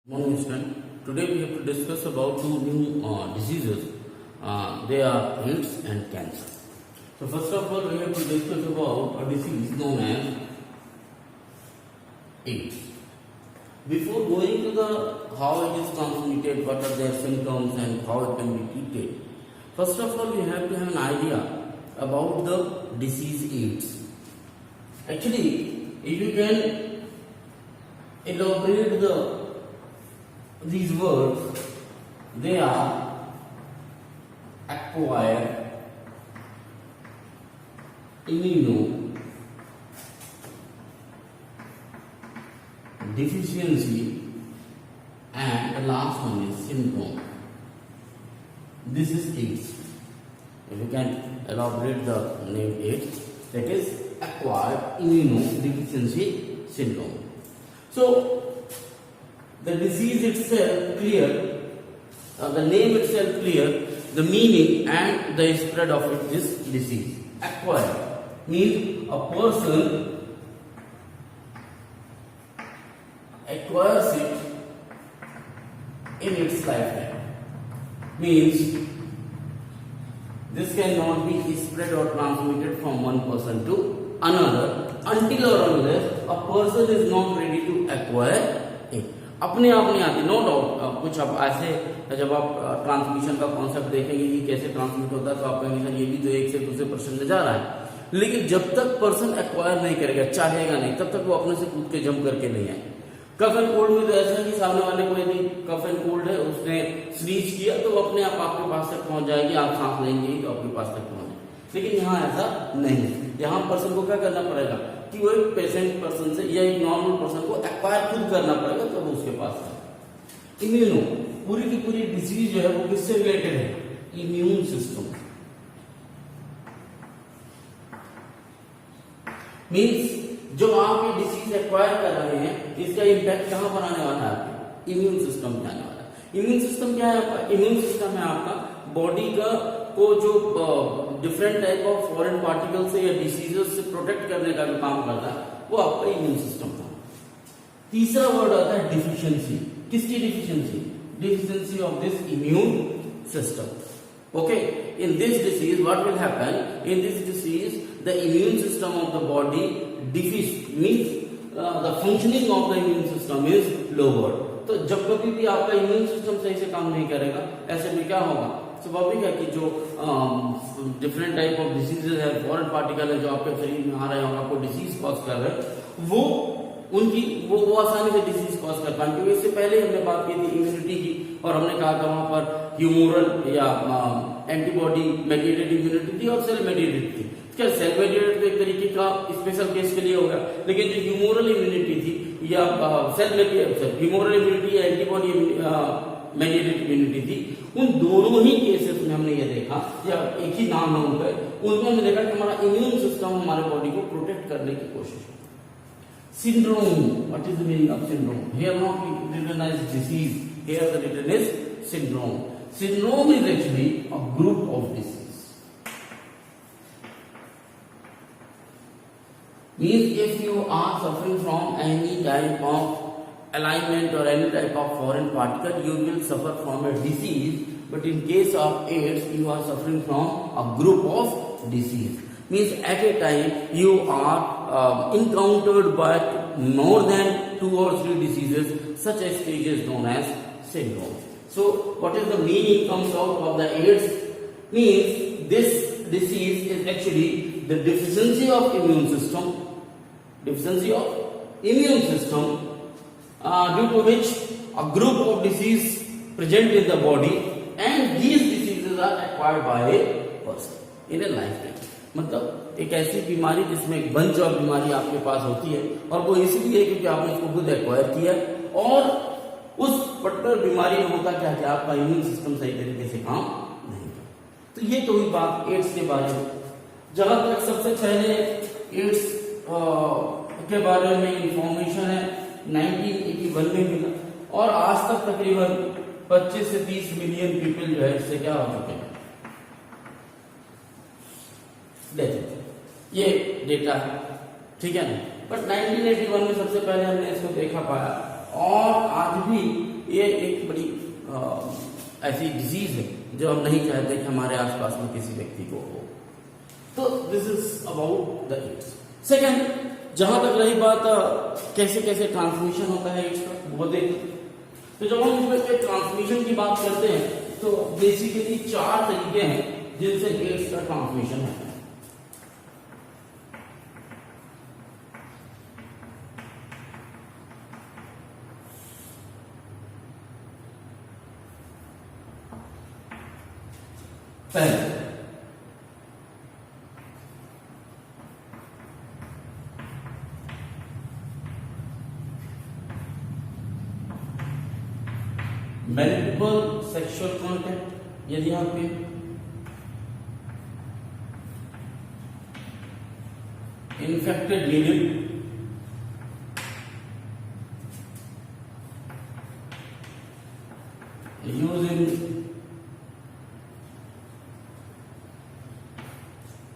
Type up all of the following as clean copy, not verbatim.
Morning student. Today we have to discuss about two new diseases. They are AIDS and cancer. So first of all we have to discuss about a disease known as AIDS. Before going to the how it is transmitted, what are their symptoms and how it can be treated, first of all we have to have an idea about the disease AIDS. Actually, if you can elaborate these words, they are acquired immunodeficiency and the last one is syndrome. This is AIDS. If you can elaborate the name AIDS, that is acquired immunodeficiency syndrome. So the disease itself clear, the name itself clear, the meaning and the spread of it, this disease. Acquired means a person acquires it in its lifetime. Means this cannot be spread or transmitted from one person to another until or unless a person is not ready to acquire it. अपने आप नहीं आती, no doubt. कुछ अब ऐसे जब आप transmission का कॉन्सेप्ट देखेंगे कि कैसे ट्रांसमिट होता है तो आप कहेंगे सर ये भी तो एक से दूसरे पर्सन में जा रहा है, लेकिन जब तक पर्सन एक्वायर नहीं करेगा, चाहेगा नहीं, तब तक वो अपने से कूद के जंप करके नहीं आए. कफ एंड कोल्ड में तो ऐसा है कि सामने वाले को यदि कफ एंड कोल्ड है, उसने स्नीज किया तो अपने आप आपके पास तक पहुंच जाएगी, आप सांस लेंगे तो आपके पास तक पहुंच जाएगी. लेकिन यहाँ ऐसा नहीं है. यहाँ पर्सन को क्या करना पड़ेगा कि वो एक पेशेंट पर्सन से या एक नॉर्मल पर्सन को एक्वायर खुद करना पड़ेगा तो वो उसके पास है. इम्यूनो पूरी की पूरी डिजीज जो है वो किससे रिलेटेड है? Immune system. मीन्स जो आप ये डिसीज एक्वायर कर रहे हैं, इसका इम्पैक्ट कहां पर आने वाला है? आपके इम्यून सिस्टम में आने वाला है. इम्यून सिस्टम क्या है आपका? इम्यून सिस्टम है आपका बॉडी का को जो different type of foreign particle से या डिसीजेस से प्रोटेक्ट करने का जो काम करता है वो आपका इम्यून सिस्टम था. तीसरा वर्ड आता है डिफिशियंसी. किसकी deficiency? Deficiency of this immune system. Okay, in this disease what will happen? In this disease the immune system of the body deficient means the functioning of the immune system is lower. तो जब कभी भी आपका immune system सही से काम नहीं करेगा, ऐसे में क्या होगा? स्वाभाविक है कि जो डिफरेंट टाइप ऑफ डिसीजेज है, फॉरेन पार्टिकल है जो आपके शरीर में आ रहे हैं और आपको डिसीज कॉज कर रहे हैं, वो आसानी से डिसीज कॉज कर पाएंगे. क्योंकि इससे पहले हमने बात की थी इम्यूनिटी की और हमने कहा था वहां पर ह्यूमोरल या एंटीबॉडी मेडिएटेड इम्यूनिटी थी और सेल मेडिएटेड थी. क्या सेल मेडिएटेड तो एक तरीके का स्पेशल केस के लिए होगा, लेकिन जो ह्यूमोरल इम्यूनिटी थी या ह्यूमोरल इम्यूनिटी या एंटीबॉडी मेडिएटेड इम्यूनिटी थी, उन दोनों ही केसेस में हमने ये देखा, या एक ही नाम है उनका, उनमें हमने देखा कि हमारा इम्यून सिस्टम हमारे बॉडी को प्रोटेक्ट करने की कोशिश है. Syndrome, what is the meaning of syndrome? Here not written as disease, here the written is syndrome. Syndrome is actually a group of disease. Means if you are suffering from any type of alignment or any type of foreign particle, you will suffer from a disease. But in case of AIDS, you are suffering from a group of disease. Means at a time you are encountered by more than 2 or 3 diseases. Such a stage is known as syndrome. So what is the meaning comes out of the AIDS? Means this disease is actually the deficiency of immune system. Deficiency of immune system due to which a group of disease present in the body, and these diseases are acquired by a person in a lifetime. मतलब एक ऐसी बीमारी जिसमें एक bunch of बीमारी आपके पास होती है और वो इसलिए क्योंकि आपने उसको खुद एक्वायर किया, और उस पर्टिकुलर बीमारी में होता क्या कि आपका इम्यून सिस्टम सही तरीके से काम नहीं करता. तो ये तो हुई बात एड्स के बारे में. जहां तक सबसे पहले एड्स के बारे में इंफॉर्मेशन है 1981 में मिला, और आज तक तकरीबन 25 से 30 मिलियन पीपल जो है इससे क्या हो चुके हैं, डेथ. ये डेटा है, ठीक है ना. बट 1981 में सबसे पहले हमने इसको देखा पाया, और आज भी ये एक बड़ी ऐसी डिजीज है जो हम नहीं चाहते कि हमारे आसपास में किसी व्यक्ति को हो। तो this is about the AIDS. Second, जहां तक रही बात कैसे कैसे ट्रांसमिशन होता है एड्स का, वो देखें। तो जब हम इसमें ट्रांसमिशन की बात करते हैं तो बेसिकली 4 तरीके हैं जिनसे एड्स का ट्रांसमिशन होता है। पहले, मल्टीपल सेक्सुअल कॉन्टैक्ट, यदि यहाँ पे इन्फेक्टेड नीडल, यूजिंग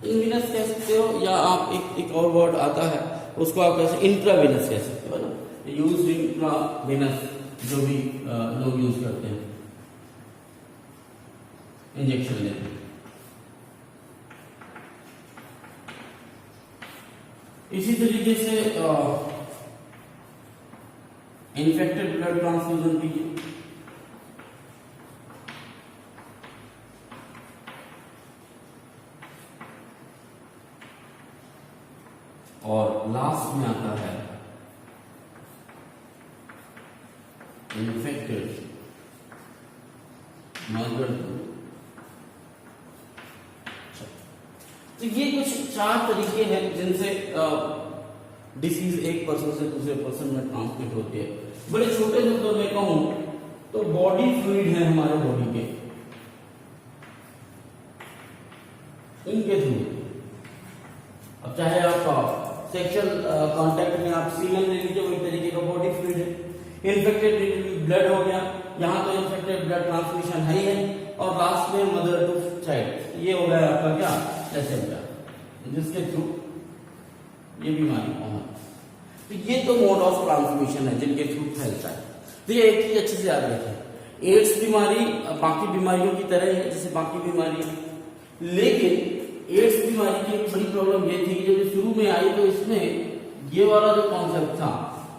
इनविनस कह सकते हो, या आप एक और वर्ड आता है उसको आप कैसे इंट्राविनस कह सकते हो ना, यूज इंट्राविनस जो भी लोग यूज करते हैं इंजेक्शन लेते। इसी तरीके से इन्फेक्टेड ब्लड ट्रांसफ्यूजन कीजिए, और लास्ट में आता है इन्फेक्टेड मदर। तो ये कुछ 4 तरीके हैं जिनसे डिसीज एक पर्सन से दूसरे पर्सन में ट्रांसमिट होती है। बड़े छोटे शब्दों में कहूं तो बॉडी फ्लूइड है हमारे बॉडी के, इनके थ्रू, अब चाहे आप सेक्सुअल कांटेक्ट में आप सीमेन ले लीजिए, वो एक तरीके का बॉडी फ्लूइड है। इन्फेक्टेड ब्लड हो गया, यहाँ तो इन्फेक्टेड ब्लड ट्रांसमिशन है ही है। और लास्ट में मदर टू चाइल्ड, ये हो गया आपका क्या, एसेंडा, जिसके थ्रू ये बीमारी कॉमन। तो ये तो मोड ऑफ ट्रांसमिशन है जिनके थ्रू फैलता है। तो ये एक चीज अच्छे से याद रखें, एड्स बीमारी बाकी बीमारियों की तरह है जैसे बाकी बीमारी, लेकिन एड्स बीमारी की एक बड़ी प्रॉब्लम ये थी कि जब शुरू में आई तो इसमें ये वाला जो कॉन्सेप्ट था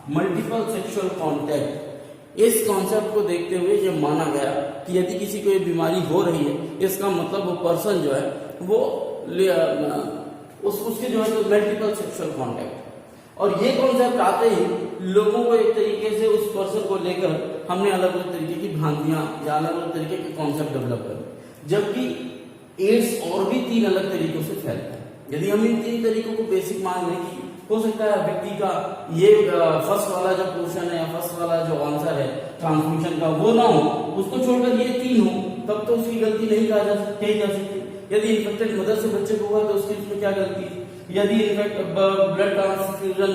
मल्टीपल सेक्सुअल कांटेक्ट, इस कॉन्सेप्ट को देखते हुए ये माना गया कि यदि किसी को ये बीमारी हो रही है इसका मतलब वो पर्सन जो है वो उसके जो है तो मल्टीपल सेक्सुअल कांटेक्ट। और ये कॉन्सेप्ट आते ही लोगों को एक तरीके से उस पर्सन को लेकर हमने अलग अलग तरीके की भ्रांतियां या अलग अलग तरीके के कॉन्सेप्ट डेवलप करे, जबकि एड्स और भी 3 अलग तरीकों से फैलता है। यदि हम इन 3 तरीकों को बेसिक मान लें कि हो सकता है व्यक्ति का ये फर्स्ट वाला जो पोर्शन है या फर्स्ट वाला जो आंसर है ट्रांसमिशन का वो ना हो, उसको छोड़कर ये 3 हो, तब तो उसकी गलती नहीं कही जा सकती। यदि इन्फेक्टेड मदर से बच्चे को हुआ तो उसकी इसमें क्या गलती है? यदि इन्फेक्ट ब्लड ट्रांसफ्यूजन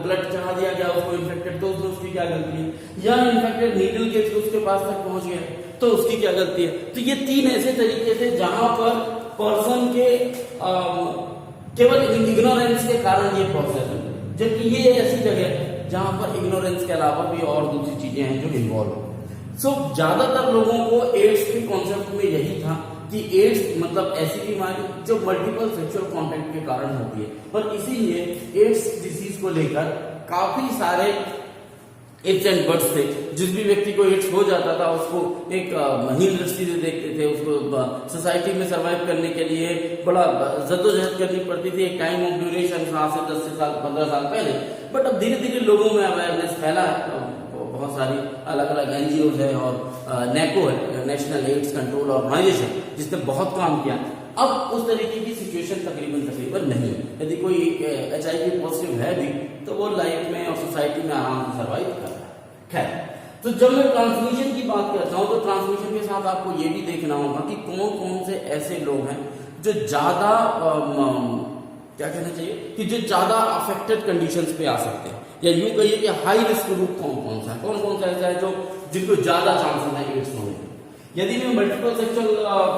ब्लड चढ़ा दिया गया उसको इन्फेक्टेड तो उसकी क्या गलती है? या इन्फेक्टेड नीडल के थ्रू उसके पास तक पहुंच गया तो उसकी क्या गलती है? तो ये 3 ऐसे तरीके थे जहां पर पर्सन के केवल इग्नोरेंस के कारण ये प्रोसेस है, जबकि ये ऐसी जगह है जहां पर इग्नोरेंस के अलावा भी और दूसरी चीजें हैं जो इन्वॉल्व हो। सो ज्यादातर लोगों को एड्स के कॉन्सेप्ट में यही था कि एड्स मतलब ऐसी बीमारी जो मल्टीपल सेक्सुअल कांटेक्ट के कारण होती है, और इसीलिए एड्स डिजीज को लेकर काफी सारे इफ्स एंड बट्स थे। जिस भी व्यक्ति को एड्स हो जाता था उसको एक हीन दृष्टि से देखते थे, उसको सोसाइटी में सर्वाइव करने के लिए बड़ा जद्दोजहद करनी पड़ती थी। एक टाइम ऑफ ड्यूरेशन आज से 10 साल 15 साल पहले, बट अब धीरे धीरे लोगों में अवेयरनेस फैला है। बहुत सारी अलग अलग एनजीओ है और नेको है, नेशनल एड्स कंट्रोल ऑर्गेनाइजेशन, जिसने बहुत काम किया। अब उस तरीके की सिचुएशन तकरीबन नहीं है। यदि कोई HIV पॉजिटिव है भी तो वो लाइफ में और सोसाइटी में आराम से सर्वाइव कर रहा है। खैर, तो जब मैं ट्रांसमिशन की बात करता हूं तो ट्रांसमिशन के साथ आपको ये भी देखना होगा कि कौन कौन से ऐसे लोग हैं जो ज्यादा क्या कहना चाहिए कि जो ज्यादा अफेक्टेड कंडीशंस पे आ सकते हैं, या यूं कहिए कि हाई रिस्क ग्रुप कौन कौन सा ऐसा है जो जिनको ज्यादा चांसेस है एड्स होने के। यदि मैं मल्टीपल सेक्सुअल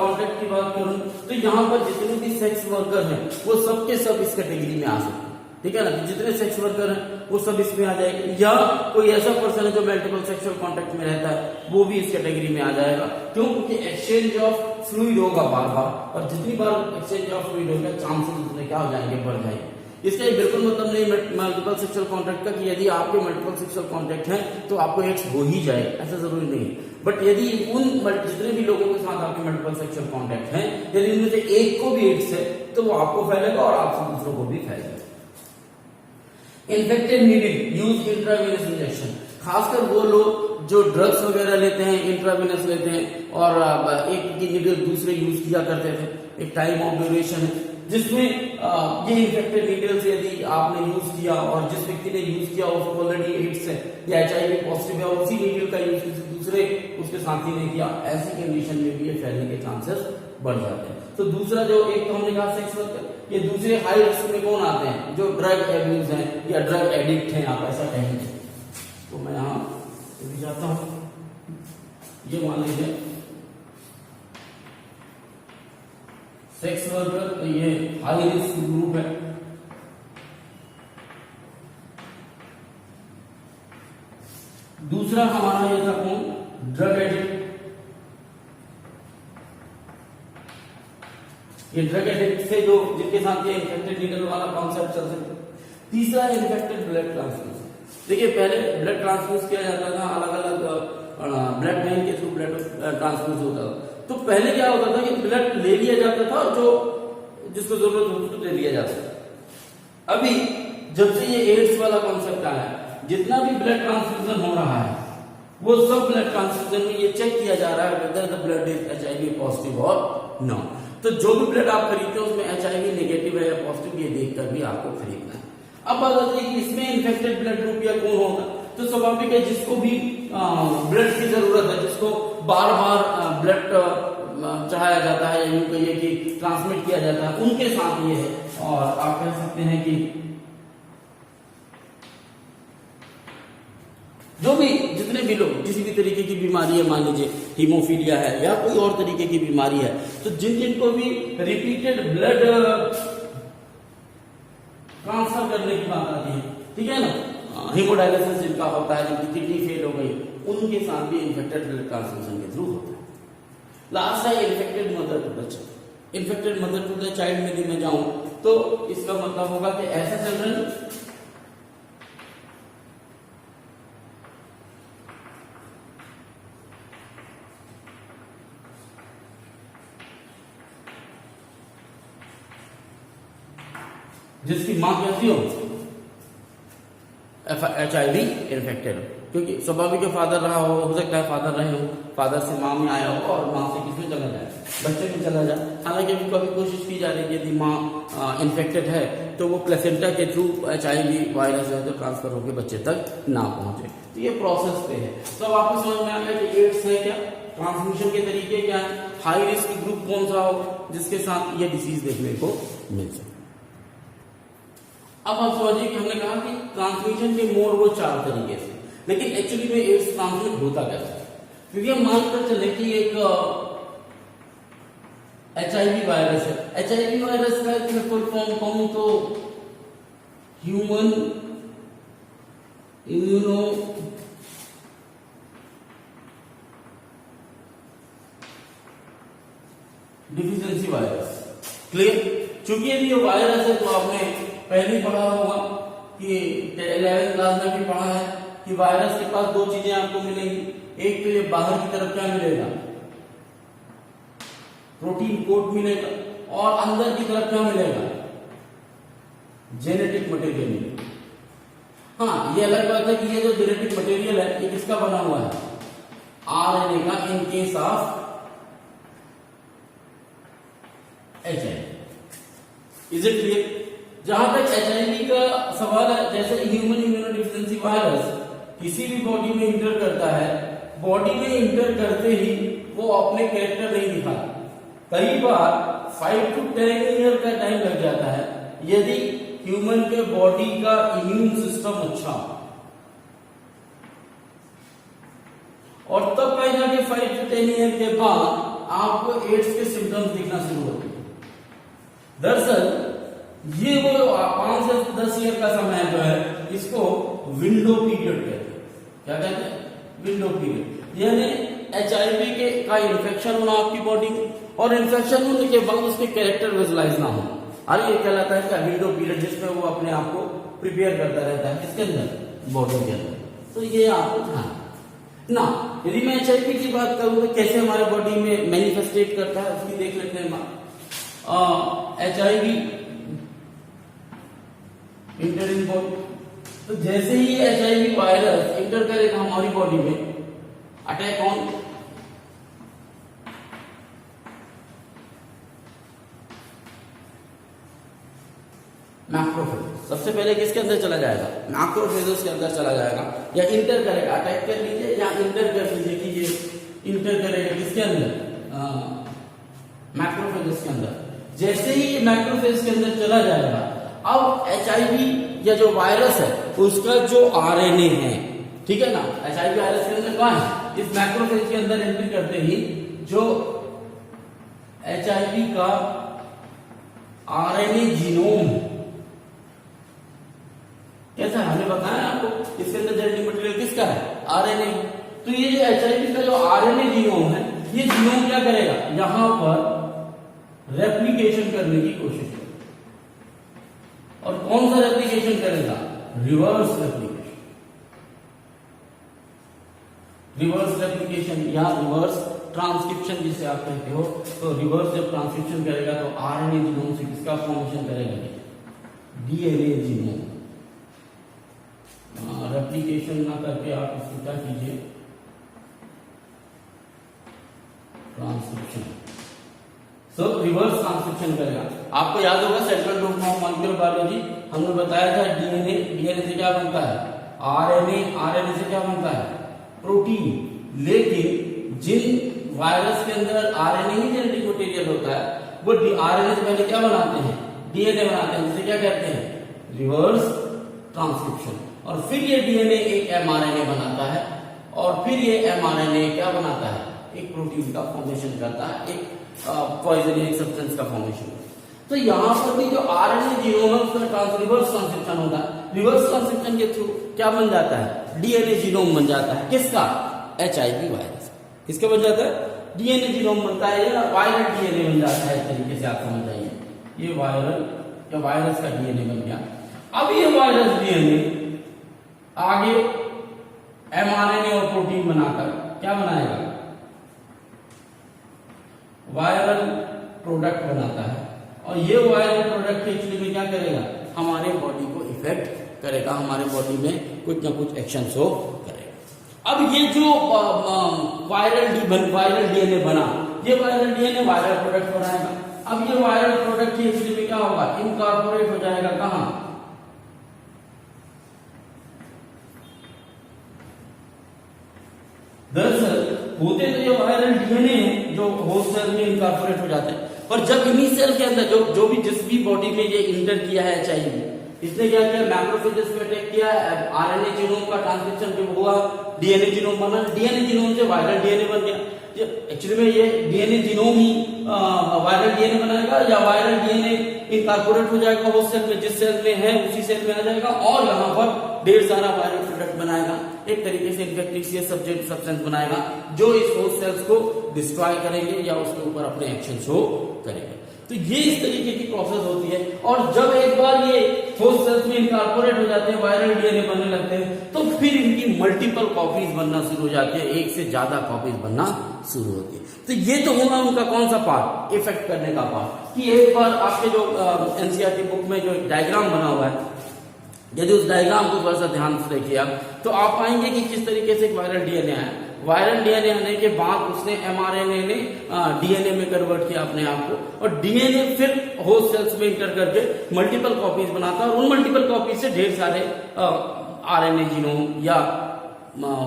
कांटेक्ट की बात करूं तो यहाँ पर जितने भी सेक्स वर्कर हैं वो सब के सब इस कैटेगरी में आ सकते हैं। ठीक है ना, जितने सेक्स वर्कर हैं वो सब इसमें आ जाएंगे, या कोई ऐसा पर्सन है जो मल्टीपल सेक्सुअल कॉन्टेक्ट में रहता है वो भी इस कैटेगरी में आ जाएगा। क्यों? क्योंकि एक्सचेंज ऑफ फ्लूइड होगा बार बार, और जितनी बार एक्सचेंज ऑफ फ्लूइड होगा चांसेस उतने क्या हो जाएंगे, बढ़ जाएंगे। इसका ये बिल्कुल मतलब नहीं मल्टीपल सेक्सुअल कॉन्टैक्ट का कि यदि आपके मल्टीपल सेक्सुअल कॉन्टैक्ट है तो आपको एड्स हो ही जाए, ऐसा जरूरी नहीं है। बट यदि उन जितने भी लोगों के साथ आपके मल्टीपल सेक्सुअल कॉन्टैक्ट है, यदि उनमें से एक को भी एड्स है तो वो आपको फैलेगा और आपसे दूसरों को भी फैलेगा। Infected needle use intravenous injection, खासकर वो लोग जो ड्रग्स वगैरह लेते हैं, इंट्रावेनस लेते हैं और एक की नीडल दूसरे यूज किया करते थे, एक टाइम ऑफ ड्यूरेशन है जिसमें ये इन्फेक्टेड नीडल्स यदि आपने यूज किया और जिस व्यक्ति ने यूज किया उसको ऑलरेडी एड्स है या एचआईवी पॉजिटिव है, उसी नीडल का यूज किसी दूसरे उसके साथी ने किया, ऐसी कंडीशन में भी ये फैलने के चांसेस बढ़ जाते हैं। तो दूसरा जो एक तो हमने कहा सेक्स वर्कर, ये दूसरे हाई रिस्क में कौन आते हैं? जो ड्रग एब्यूज हैं या ड्रग एडिक्ट हैं, आप ऐसा कहेंगे। तो मैं यहाँ भी जाता हूं, ये मान लीजिए सेक्स वर्कर, तो ये हाई रिस्क ग्रुप है। दूसरा हमारा ये था कौन? Drug addict. ये ड्रग एडिक्ट से जो जिनके साथ ये इन्फेक्टेड नीडल वाला कॉन्सेप्ट चल सकता है। तीसरा इन्फेक्टेड ब्लड ट्रांसफ्यूजन। देखिए पहले ब्लड ट्रांसफ्यूज किया जाता था, अलग अलग ब्लड बैंक के थ्रू ब्लड ट्रांसफ्यूज होता था। तो पहले क्या होता था कि ब्लड ले लिया जाता था और जो जिसको जरूरत होती उसको दे दिया जाता था। अभी जब से ये एड्स वाला कॉन्सेप्ट आया, जितना भी ब्लड ट्रांसफ्यूजन हो रहा है वो सब ब्लड ट्रांसफ्यूजन में ये चेक किया जा रहा है whether the blood is HIV positive और नो। तो जो भी ब्लड आप खरीदते हो उसमें एचआईवी नेगेटिव है या पॉजिटिव, ये देखकर भी आपको खरीदना है। अब बात आती है कि इसमें इन्फेक्टेड ब्लड ग्रुप या कौन होगा, तो स्वाभाविक है जिसको भी ब्लड की जरूरत है, जिसको बार बार ब्लड चढ़ाया जाता है या यूं कहिए कि ट्रांसमिट किया जाता है, उनके साथ ये है। और आप कह सकते हैं कि जो भी जितने भी लोग किसी भी तरीके की बीमारी है, मान लीजिए हीमोफीलिया है या कोई और तरीके की बीमारी है, तो जिन जिनको भी रिपीटेड ब्लड ट्रांसफर करने की बात आती है, ठीक है ना, हीमोडायलिसिस जिनका होता है, जिनकी किडनी फेल हो गई, उनके साथ भी इन्फेक्टेड ब्लड ट्रांसफ्यूजन के थ्रू होता है। लास्ट है infected mother to the child. Infected mother to the child में यदि मैं जाऊं तो इसका मतलब होगा कि ऐसा चिल्ड्रन जिसकी मां कैसी हो, एचआईवी इन्फेक्टेड हो, क्योंकि स्वाभाविक फादर रहा हो सकता है फादर रहे हो, फादर से मां में आया हो और मां से किसमें चला जाए, बच्चे में चला जाए। हालांकि अभी कभी कोशिश की जा रही है यदि मां इन्फेक्टेड है तो वो प्लेसेंटा के थ्रू एचआईवी वायरस है तो ट्रांसफर होकर बच्चे तक ना पहुंचे। तो ये प्रोसेस पे है। तो अब आपको समझ में आ गया कि एड्स है क्या, ट्रांसमिशन के तरीके क्या है, हाई रिस्क ग्रुप कौन सा हो जिसके साथ ये डिसीज देखने को मिल सके। अब आप समझिए कि हमने कहा कि ट्रांसमिशन के मोड वो 4 तरीके से, लेकिन एक्चुअली में एड्स ट्रांसमिट होता कैसे? क्योंकि हम मानकर चले कि एक एचआईवी वायरस है, एचआईवी वायरस का एक फुल फॉर्म कहूं तो human immuno deficiency virus. Clear? चूंकि यदि ये वायरस है तो आपने पहले ही पढ़ा होगा कि 11th क्लास में भी पढ़ा है कि वायरस के पास 2 चीजें आपको मिलेंगी। एक तो ये बाहर की तरफ क्या मिलेगा, प्रोटीन कोड मिलेगा, और अंदर की तरफ क्या मिलेगा, जेनेटिक मटेरियल मिलेगा। हाँ, ये अलग बात है कि ये जो जेनेटिक मटेरियल है ये किसका बना हुआ है, आरएनए का, in case of HIV. Is it clear? जहां तक एचआईवी का सवाल है, जैसे ह्यूमन इम्यूनोडिफिशिएंसी वायरस किसी भी बॉडी में इंटर करता है, बॉडी में इंटर करते ही वो अपने कैरेक्टर नहीं दिखाता। कई बार 5 to 10 ईयर का टाइम लग जाता है यदि ह्यूमन के बॉडी का इम्यून सिस्टम अच्छा हो, और तब कहीं जाके 5 to 10 ईयर के बाद आपको एड्स के सिम्टम्स दिखना शुरू होते हैं। दरअसल ये वो 5 से से 10 ईयर का समय जो है इसको विंडो पीरियड कहते हैं। क्या कहते हैं? Window period. यानी HIV के का इन्फेक्शन होना आपकी बॉडी में, और इन्फेक्शन होने के बाद उसके कैरेक्टर विजुलाइज ना हो, और ये कहलाता है क्या? विंडो पीरियड, जिसमें वो अपने आप को प्रिपेयर करता रहता है किसके अंदर? बॉडी के अंदर। तो ये आपको ध्यान ना, यदि मैं HIV की बात करूं तो कैसे हमारे बॉडी में मैनिफेस्टेट करता है उसकी देख लेते हैं। HIV इंटर इन बॉडी, तो जैसे ही HIV वायरस इंटर करेगा हमारी बॉडी में, अटैक ऑन मैक्रोफेज, सबसे पहले किसके अंदर चला जाएगा? मैक्रोफेजेस के अंदर चला जाएगा, या इंटर करेगा, अटैक कर लीजिए या इंटर कर लीजिए कि ये इंटर करेगा किसके अंदर? मैक्रोफेजेस के अंदर। जैसे ही मैक्रोफेज के अंदर चला जाएगा, अब HIV या जो वायरस है उसका जो RNA है, ठीक है ना, HIV वायरस के अंदर कहाँ है? इस मैक्रोफेज के अंदर एंट्री करते ही जो HIV का RNA जीनोम कैसा है हमने बताया आपको, इसके अंदर जेनेटिक मटेरियल किसका है? RNA। तो ये जो HIV का जो RNA जीनोम है, ये जीनोम क्या करेगा? यहां पर रेप्लिकेशन करने की कोशिश करेगा। और कौन सा रेप्लिकेशन करेगा? Reverse replication. रिवर्स रेप्लिकेशन या रिवर्स ट्रांसक्रिप्शन जिसे आप कहते हो। तो रिवर्स जब ट्रांसक्रिप्शन करेगा तो RNA जीनोम से किसका फॉर्मेशन करेगा? DNA genome. रेप्लिकेशन ना करके आप इसको क्या कीजिए? ट्रांसक्रिप्शन। सो रिवर्स ट्रांसक्रिप्शन करेगा। आपको याद होगा central dogma of molecular biology हमने बताया था, DNA से क्या बनता है? RNA से क्या बनता है? प्रोटीन। लेकिन जिन वायरस के अंदर RNA ही जेनेटिक मटेरियल होता है, वो RNA से पहले क्या बनाते हैं? DNA बनाते हैं, जिसे क्या कहते हैं? Reverse transcription. और फिर ये DNA एक mRNA बनाता है, और फिर ये mRNA क्या बनाता है? एक प्रोटीन का फॉर्मेशन करता है, एक पॉइजनिक सब्सटेंस का फॉर्मेशन। तो यहां पर भी जो RNA जीनोम है उसका रिवर्स ट्रांसक्रिप्शन होता है। रिवर्स ट्रांसक्रिप्शन के थ्रू क्या बन जाता है? DNA जीनोम बन जाता है। किसका? HIV virus. किसका बन जाता है? DNA जीनोम बनता है, या वायरल DNA बन जाता है। इस तरीके से आप समझ जाइए, ये वायरल या वायरस का DNA बन गया। अब ये वायरस DNA आगे mRNA और प्रोटीन बनाकर क्या बनाएगा? वायरल प्रोडक्ट बनाता है, और ये वायरल प्रोडक्ट एक्चुअली में क्या करेगा? हमारे बॉडी को इफेक्ट करेगा, हमारे बॉडी में कुछ ना कुछ एक्शन शो करेगा। अब ये जो वायरल DNA बना, ये वायरल DNA वायरल प्रोडक्ट बनाएगा। अब ये वायरल प्रोडक्ट एक्चुअली में क्या होगा? इनकॉर्पोरेट हो जाएगा कहां? दरअसल होते तो ये वायरल DNA जो होस्ट सेल में इनकॉर्पोरेट हो जाते हैं, पर जब इन्हीं सेल के अंदर जो भी जिस भी बॉडी में ये इंटर किया है HIV, इसने क्या किया? मैक्रोफेजेस पे अटैक किया, RNA जीनोम का ट्रांसक्रिप्शन जब हुआ, DNA जीनोम बना, DNA जीनोम से वायरल DNA बन गया। एक्चुअली में ये DNA जीनोम ही वायरल DNA बनाएगा, या वायरल DNA इनकॉर्पोरेट हो जाएगा होस्ट सेल में, जिस सेल में है उसी सेल में आ जाएगा, और यहाँ पर ढेर सारा वायरल प्रोडक्ट बनाएगा, एक तरीके से इन्फेक्टिशियस सब्सटेंस बनाएगा, जो इस होस्ट सेल्स को डिस्ट्रॉय करेंगे या उसके ऊपर अपने एक्शन शो करेंगे। तो ये इस तरीके की प्रोसेस होती है। और जब एक बार ये होस्ट सेल्स में इनकॉर्पोरेट हो जाते हैं, वायरल DNA बनने लगते हैं, तो फिर इनकी मल्टीपल कॉपीज बनना शुरू हो जाती है, एक से ज्यादा कॉपीज बनना शुरू होती है। तो ये तो हुआ उनका कौन सा पार्ट? इफेक्ट करने का पार्ट। कि एक बार आपके जो NCERT बुक में जो डायग्राम बना हुआ है, यदि उस डायग्राम को थोड़ा सा ध्यान से देखिए आप, तो आप पाएंगे कि किस तरीके से वायरल DNA आया। वायरल DNA आने के बाद उसने mRNA ने DNA में कन्वर्ट किया अपने आप को, और DNA फिर होस्ट सेल्स में इंटर करके मल्टीपल कॉपीज बनाता है, और उन मल्टीपल कॉपीज से ढेर सारे RNA जीनोम या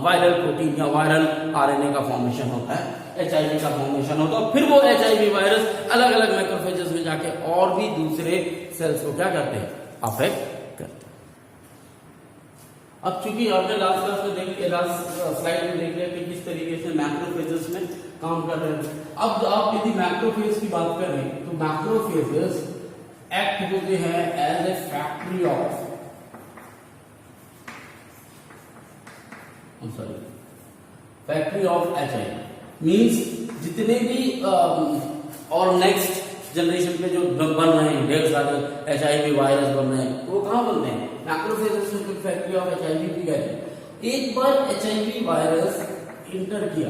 वायरल प्रोटीन या वायरल RNA का फॉर्मेशन होता है, HIV का फॉर्मेशन होता है। फिर वो HIV वायरस अलग अलग मैक्रोफेजेस में जाके और भी दूसरे सेल्स को क्या करते हैं? अफेक्ट करते हैं। अब चूंकि आपने लास्ट क्लास में देख लिया, लास्ट स्लाइड में देख लिया कि किस तरीके से मैक्रोफेजेस में काम कर रहे हैं। अब आप यदि मैक्रोफेज की बात करें तो मैक्रोफेजेस एक्ट होते हैं as a factory of HIV means जितने भी और नेक्स्ट जनरेशन पे जो बन रहे हैं ढेर सारे HIV वायरस बन रहे हैं, वो कहाँ बनते हैं? मैक्रोफेजेस में फैक्ट्री ऑफ HIV भी है। एक बार HIV वायरस इंटर किया,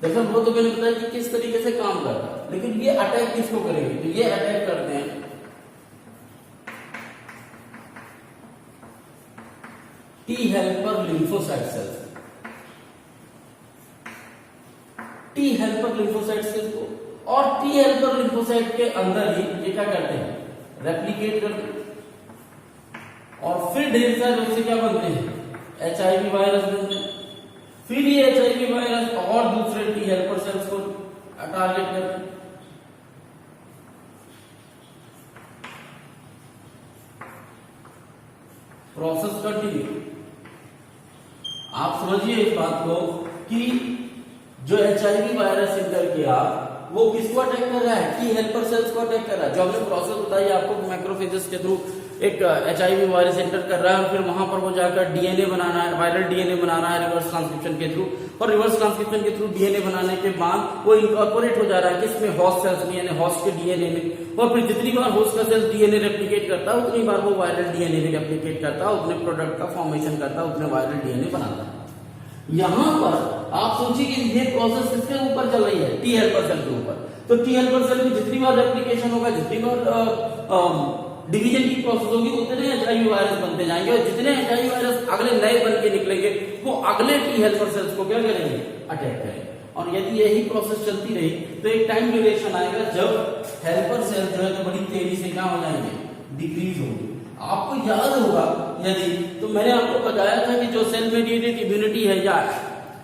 देखो वो तो मैंने बताया कि किस तरीके से काम करता है, लेकिन ये अटैक किसको करेंगे? तो ये अटैक करते हैं T helper lymphocyte sales, T helper lymphocyte sales को, और टी हेल्पर लिम्फोसाइट के अंदर ही ये क्या करते हैं? रेप्लिकेट करते हैं, और फिर ढेर सारे उससे क्या बनते हैं? HIV वायरस बनते हैं। फिर ये HIV वायरस और दूसरे टी हेल्पर सेल्स को टारगेट करते हैं। Process continue. आप समझिए इस बात को कि जो HIV वायरस इंटर किया वो किसको अटैक कर रहा है? टी हेल्पर सेल्स को अटैक कर रहा है। जो हमने प्रोसेस बताई आपको, मैक्रोफेजेस के थ्रू एक HIV वायरस एंटर कर रहा है, और फिर वहां पर वो जाकर DNA बनाना है, वायरल DNA बनाना है रिवर्स ट्रांसक्रिप्शन के थ्रू, और रिवर्स ट्रांसक्रिप्शन के थ्रू DNA बनाने के बाद वो इनकॉर्पोरेट हो जा रहा है किसमें? होस्ट सेल्स में, यानी होस्ट के DNA में। और फिर जितनी बार होस्ट का सेल DNA रेप्लिकेट करता है उतनी बार वो वायरल DNA भी रेप्लिकेट करता है, उतने प्रोडक्ट का फॉर्मेशन करता है, उतने वायरल DNA बनाता है। यहां पर आप सोचिए कि ये प्रोसेस किसके ऊपर चल रही है? टी हेल्पर सेल के ऊपर। तो टी हेल्पर सेल में जितनी बार रेप्लिकेशन होगा, जितनी बार डिवीजन की प्रोसेस होगी, उतने HIV वायरस बनते जाएंगे, और जितने HIV वायरस अगले नए बन के निकलेंगे वो अगले टी हेल्पर सेल्स को क्या करेंगे? अटैक करेंगे। और यदि यही प्रोसेस चलती रही तो एक टाइम ड्यूरेशन आएगा जब हेल्पर सेल जो है तो बड़ी तेजी से क्या हो जाएंगे? डिक्रीज होंगे। आपको याद होगा यदि, तो मैंने आपको बताया था कि जो सेल मेडिएटेड इम्यूनिटी है या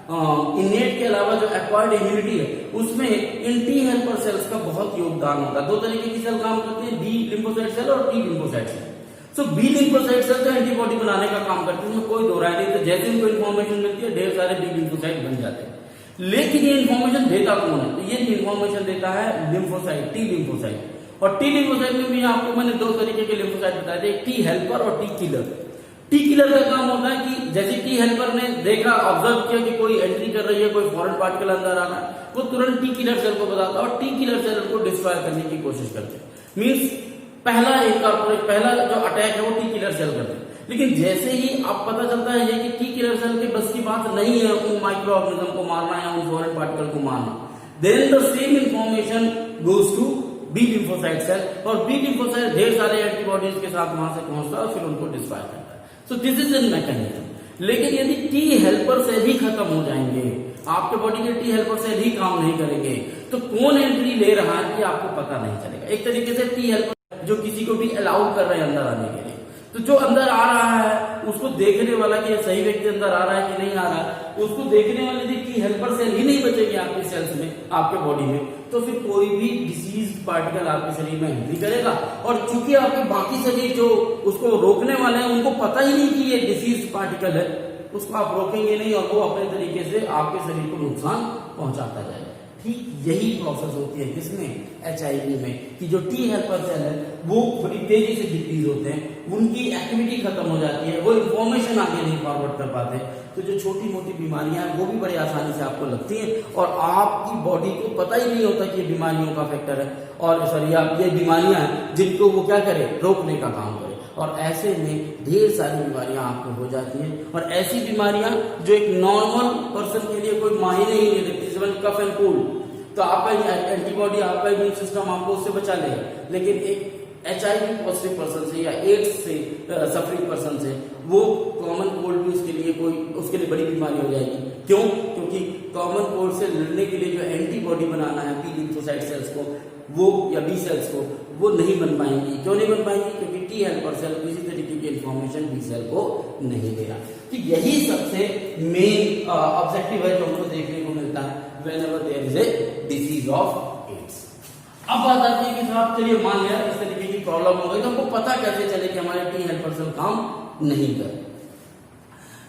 इनेट के अलावा जो एक्वायर्ड इम्यूनिटी है, उसमें इन टी हेल्पर सेल्स का बहुत योगदान होगा। दो तरीके की सेल काम करते हैं, बी लिम्फोसाइट सेल और टी लिम्फोसाइट सेल। सो बी लिम्फोसाइट सेल तो एंटीबॉडी बनाने का काम करते हैं, उसमें कोई दो राय नहीं। तो जैसे उनको इन्फॉर्मेशन मिलती है ढेर सारे बी लिम्फोसाइट बन जाते हैं। लेकिन ये इन्फॉर्मेशन देता कौन है? तो ये इन्फॉर्मेशन देता है लिम्फोसाइट, टी लिम्फोसाइट। और टी लिम्फोसाइट में भी आपको मैंने दो तरीके के लिम्फोसाइट बताए थे, टी हेल्पर और टी किलर। टी किलर का काम होता है कि जैसे टी हेल्पर ने देखा, ऑब्जर्व किया कि कोई एंट्री कर रही है, कोई फॉरेन पार्टिकल अंदर आ रहा है, वो तुरंत टी किलर सेल को बताता है और टी किलर सेल को डिस्ट्रॉय करने की कोशिश करते हैं। मींस पहला जो अटैक है वो टी किलर सेल करते हैं। लेकिन जैसे ही अब पता चलता है ये कि टी किलर सेल के बस की बात नहीं है उन माइक्रो ऑर्गेनिज्म को मारना या उन फॉरेन पार्टिकल को मारना, then the same information goes to B lymphocyte cell, और बी लिम्फोसाइट ढेर सारे एंटीबॉडीज के साथ वहां से पहुंचता है और फिर उनको डिस्ट्रॉय करता है। So this is an mechanism. लेकिन यदि टी हेल्पर सेल ही खत्म हो जाएंगे, आपके बॉडी के टी हेल्पर सेल ही काम नहीं करेंगे, तो कौन एंट्री ले रहा है कि आपको पता नहीं चलेगा। एक तरीके से टी हेल्पर जो किसी को भी अलाउ कर रहे हैं अंदर आने के लिए, तो जो अंदर आ रहा है उसको देखने वाला कि सही व्यक्ति अंदर आ रहा है कि नहीं आ रहा है, उसको देखने वाले यदि टी हेल्पर सेल ही नहीं बचेगी आपके सेल्स में, आपके बॉडी में, तो फिर कोई भी डिसीज पार्टिकल आपके शरीर में एंट्री करेगा। और चूंकि आपके बाकी शरीर जो उसको रोकने वाले हैं उनको पता ही नहीं कि ये डिसीज पार्टिकल है, उसको आप रोकेंगे नहीं और वो अपने तरीके से आपके शरीर को नुकसान पहुंचाता जाएगा। ठीक यही प्रोसेस होती है किसमें? HIV में, कि जो टी हेल्पर सेल है वो बड़ी तेजी से डिक्रीज होते हैं, उनकी एक्टिविटी खत्म हो जाती है, वो इन्फॉर्मेशन आगे नहीं फॉरवर्ड कर पाते, तो जो छोटी मोटी बीमारियां हैं वो भी बड़ी आसानी से आपको लगती हैं और आपकी बॉडी को पता ही नहीं होता कि ये बीमारियों का फैक्टर है, और सॉरी आप ये बीमारियां हैं जिनको वो क्या करे? रोकने का काम करे। और ऐसे में ढेर सारी बीमारियां आपको हो जाती हैं, और ऐसी बीमारियां जो एक नॉर्मल पर्सन के लिए कोई मायने ही नहीं रखती, जैसे कफ एंड कोल्ड, तो आपका एंटीबॉडी, आपका इम्यून सिस्टम आपको उससे बचा लेगा। लेकिन एक HIV पॉजिटिव पर्सन से या एड्स से सफरिंग पर्सन से वो कॉमन कोल्ड भी उसके लिए बड़ी बीमारी हो जाएगी। क्यों? क्योंकि कॉमन कोल्ड से लड़ने के लिए जो एंटीबॉडी बनाना है बी लिम्फोसाइट सेल्स को, वो या बी सेल्स को, वो नहीं बन पाएंगी। क्यों नहीं बन पाएंगी? क्योंकि टी हेल्पर सेल किसी तरीके की इन्फॉर्मेशन बी सेल को नहीं दे रहा। तो यही सबसे मेन ऑब्जेक्टिव है जो हमको देखने को मिलता है whenever there is a disease of AIDS। अब बात आती है कि साहब चलिए मान लिया इस तरीके की प्रॉब्लम हो गई, तो हमको पता कैसे चले कि हमारे टी हेल्पर सेल काम नहीं कर रहे?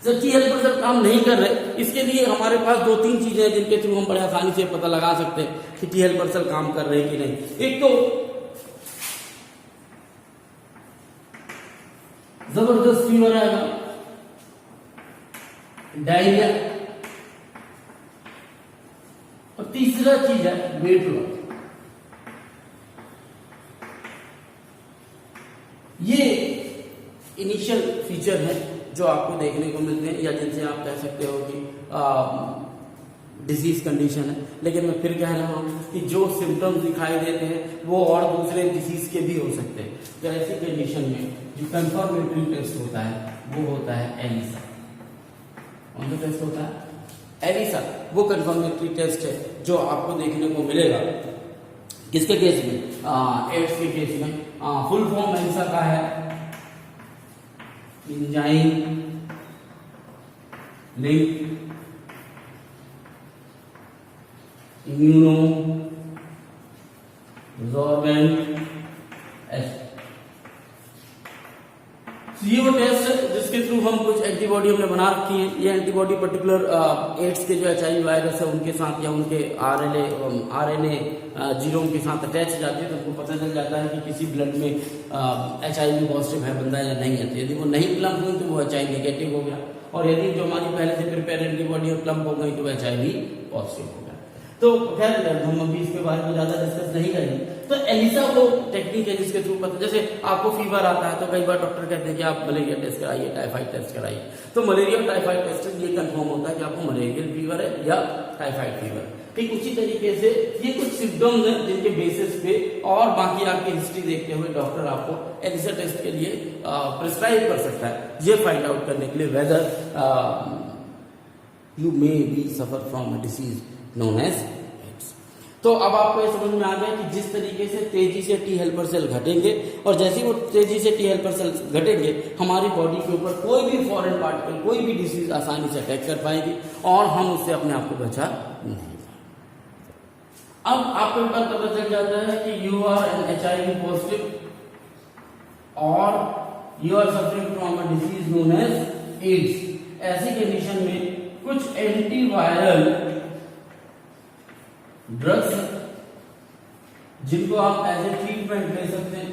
जब टी हेल्पर सेल काम नहीं कर रहे, इसके लिए हमारे पास दो तीन चीजें हैं जिनके थ्रू हम बड़े आसानी से पता लगा सकते हैं कि टी हेल्पर सेल काम कर रहे हैं कि नहीं। एक तो जबरदस्त फीवर आएगा, डायरिया, और तीसरा चीज है वेट लॉस। ये इनिशियल फीचर है जो आपको देखने को मिलते हैं, या जिनसे आप कह सकते हो कि डिजीज कंडीशन है। लेकिन मैं फिर कह रहा हूं कि जो सिम्टम्स दिखाई देते हैं वो और दूसरे डिजीज के भी हो सकते हैं। तो ऐसी कंडीशन में जो कंफर्मेटरी टेस्ट होता है वो होता है एलिसा। कौन सा टेस्ट होता है? एलिसा। वो कंफर्मेटरी टेस्ट है जो आपको देखने को मिलेगा किसके केस में? एड्स के केस में। फुल फॉर्म एलिसा का है एंजाइम लिंक इम्यूनो रिजॉर्बेंट एसिड। ये वो टेस्ट है जिसके थ्रू हम कुछ एंटीबॉडी हमने बना रखी है। ये एंटीबॉडी पर्टिकुलर एड्स के जो HIV वायरस है उनके साथ या उनके RNA जीनोम के साथ अटैच जाती है, तो उनको पता चल जाता है कि किसी ब्लड में HIV पॉजिटिव है बंदा या नहीं है। तो यदि वो नहीं प्लम्प हुई तो वो HIV नेगेटिव हो गया, और यदि जो हमारी पहले से प्रिपेयर एंटीबॉडी प्लम्प हो गई तो HIV पॉजिटिव हो गया। तो खैर हम अभी इसके बारे में ज्यादा डिस्कस नहीं करेंगे। तो एलिसा वो टेक्निक है जिसके थ्रू पता, जैसे आपको फीवर आता है तो कई बार डॉक्टर कहते हैं कि आप मलेरिया टेस्ट कराइए, टाइफाइड टेस्ट कराइए। तो मलेरिया टाइफाइड टेस्ट ये कंफर्म होता है कि आपको मलेरियल फीवर है या टाइफाइड फीवर। ठीक उसी तरीके से ये कुछ सिम्टम्स हैं जिनके बेसिस पे और बाकी आपकी हिस्ट्री देखते हुए डॉक्टर आपको एलिसा टेस्ट के लिए प्रिस्क्राइब कर सकता है, ये फाइंड आउट करने के लिए whether you may be suffer from a disease known as AIDS. तो अब आपको ये समझ में आ गया कि जिस तरीके से तेजी से टी हेल्पर सेल घटेंगे, और जैसे वो तेजी से टी हेल्पर सेल घटेंगे हमारी बॉडी के ऊपर कोई भी फॉरेन पार्टिकल, कोई भी डिसीज आसानी से अटैक कर पाएगी और हम उससे अपने आप को बचा नहीं पाएंगे। अब आपको एक बार पता चल जाता है कि you are an HIV positive और you are suffering from a disease known as AIDS. ऐसी कंडीशन में कुछ एंटीवायरल ड्रग्स जिनको आप एज ए ट्रीटमेंट ले सकते हैं।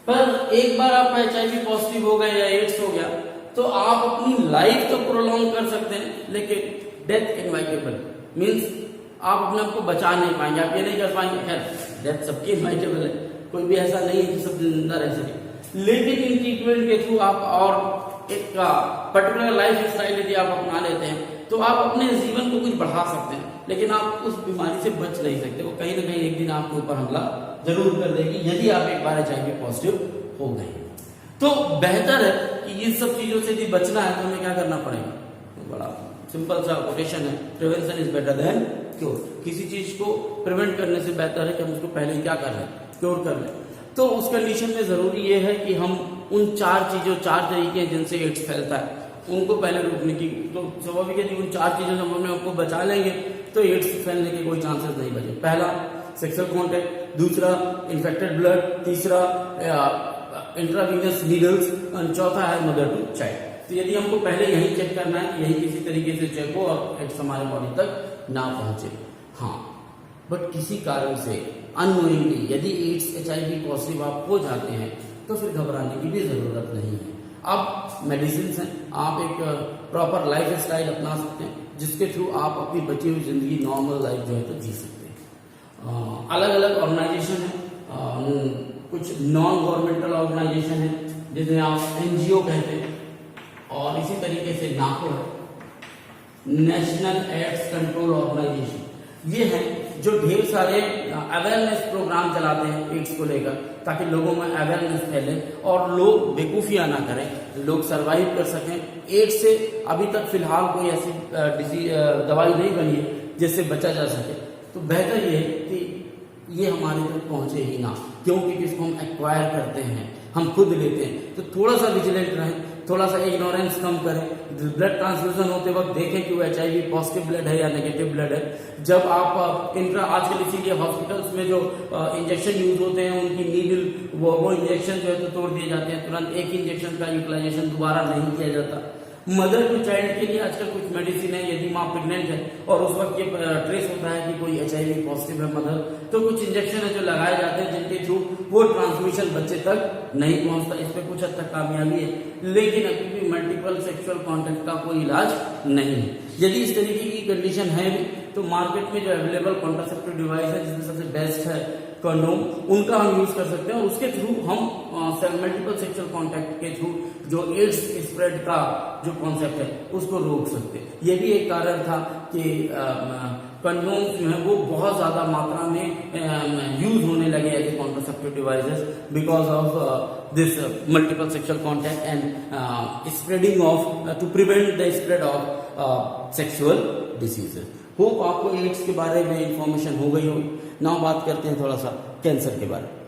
पर एक बार आप HIV पॉजिटिव हो गए या एड्स हो गया तो आप अपनी लाइफ तो प्रोलॉन्ग कर सकते हैं, लेकिन डेथ इनवाइटेबल मीन्स आप अपने आप को बचा नहीं पाएंगे, आप ये नहीं कर पाएंगे। खैर डेथ सबकी इनवाइटेबल है, कोई भी ऐसा नहीं है कि सब जिंदा रह सके, लेकिन इन ट्रीटमेंट के थ्रू आप और एक पर्टिकुलर लाइफ स्टाइल यदि आप अपना लेते हैं तो आप अपने जीवन को कुछ बढ़ा सकते हैं, लेकिन आप उस बीमारी से बच नहीं सकते। वो कहीं ना कहीं एक दिन आपके ऊपर हमला जरूर कर देगी यदि आप एक बार HIV पॉजिटिव हो गए। तो बेहतर है कि ये सब चीजों से यदि बचना है तो हमें क्या करना पड़ेगा? तो बड़ा सिंपल सा कोटेशन है, prevention is better than cure. किसी चीज को प्रिवेंट करने से बेहतर है कि हम उसको पहले क्या कर लें, क्योर कर लें। तो उस कंडीशन में जरूरी ये है कि हम उन चार तरीके जिनसे एड्स फैलता है उनको पहले रोकने की, तो स्वाभाविक है उन चार चीजों से हम अपने आपको बचा लेंगे तो एड्स फैलने के कोई चांसेस नहीं बचे। पहला सेक्सुअल कांटेक्ट, दूसरा इन्फेक्टेड ब्लड, तीसरा इंट्रावीनस नीडल्स, और चौथा है मदर टू चाइल्ड। तो यदि हमको पहले यही चेक करना है कि यही किसी तरीके से चेक हो और एड्स हमारे बॉडी तक ना पहुंचे। हाँ, बट किसी कारण से अननोइंगली यदि एड्स HIV पॉजिटिव आप हो जाते हैं तो फिर घबराने की भी जरूरत नहीं है। अब मेडिसिन हैं, आप एक प्रॉपर लाइफ स्टाइल अपना सकते हैं जिसके थ्रू आप अपनी बची हुई जिंदगी नॉर्मल लाइफ जो है तो जी सकते हैं। अलग अलग ऑर्गेनाइजेशन है, कुछ नॉन गवर्नमेंटल ऑर्गेनाइजेशन है जिन्हें आप NGO कहते हैं, और इसी तरीके से नाको है, नेशनल एड्स कंट्रोल ऑर्गेनाइजेशन। ये है जो ढेर सारे अवेयरनेस प्रोग्राम चलाते हैं एड्स को लेकर, ताकि लोगों में अवेयरनेस फैले और लोग बेवकूफियां ना करें, लोग सरवाइव कर सकें। एड्स से अभी तक फिलहाल कोई ऐसी दवाई नहीं बनी है जिससे बचा जा सके। तो बेहतर ये है कि ये हमारे तक पहुंचे ही ना, क्योंकि इसको हम एक्वायर करते हैं, हम खुद लेते हैं। तो थोड़ा सा विजिलेंट रहें, थोड़ा सा इग्नोरेंस कम करें। ब्लड ट्रांसफ्यूजन होते वक्त देखें कि वो HIV पॉजिटिव ब्लड है या नेगेटिव ब्लड है। जब आप आजकल इसीलिए हॉस्पिटल्स में जो इंजेक्शन यूज होते हैं उनकी नीडल वो इंजेक्शन जो है तो तोड़ दिए जाते हैं, तुरंत एक इंजेक्शन का यूटिलाइजेशन दोबारा नहीं किया जाता। मदर टू चाइल्ड के लिए आजकल कुछ मेडिसिन है, यदि माँ प्रेग्नेंट है और उस वक्त ये ट्रेस होता है कि कोई HIV पॉजिटिव है मदर, तो कुछ इंजेक्शन है जो लगाए जाते हैं जिनके थ्रू वो ट्रांसमिशन बच्चे तक नहीं पहुंचता। इस पे कुछ हद तक कामयाबी है, लेकिन अभी भी मल्टीपल सेक्सुअल कॉन्टेक्ट का कोई इलाज नहीं है। यदि इस तरीके की कंडीशन है भी तो मार्केट में जो अवेलेबल कॉन्ट्रासेप्टिव डिवाइस है जिसमें सबसे बेस्ट है कंडोम, उनका हम यूज कर सकते हैं और उसके थ्रू हम मल्टीपल सेक्सुअल कॉन्टैक्ट के थ्रू जो एड्स स्प्रेड का जो कॉन्सेप्ट है उसको रोक सकते हैं। ये भी एक कारण था कि कंडोम जो है वो बहुत ज्यादा मात्रा में यूज होने लगे as contraceptive devices because of this multiple sexual contact and spreading of to prevent the spread of sexual diseases. Hope आपको एड्स के बारे में इंफॉर्मेशन हो गई होगी। नाउ बात करते हैं थोड़ा सा कैंसर के बारे में।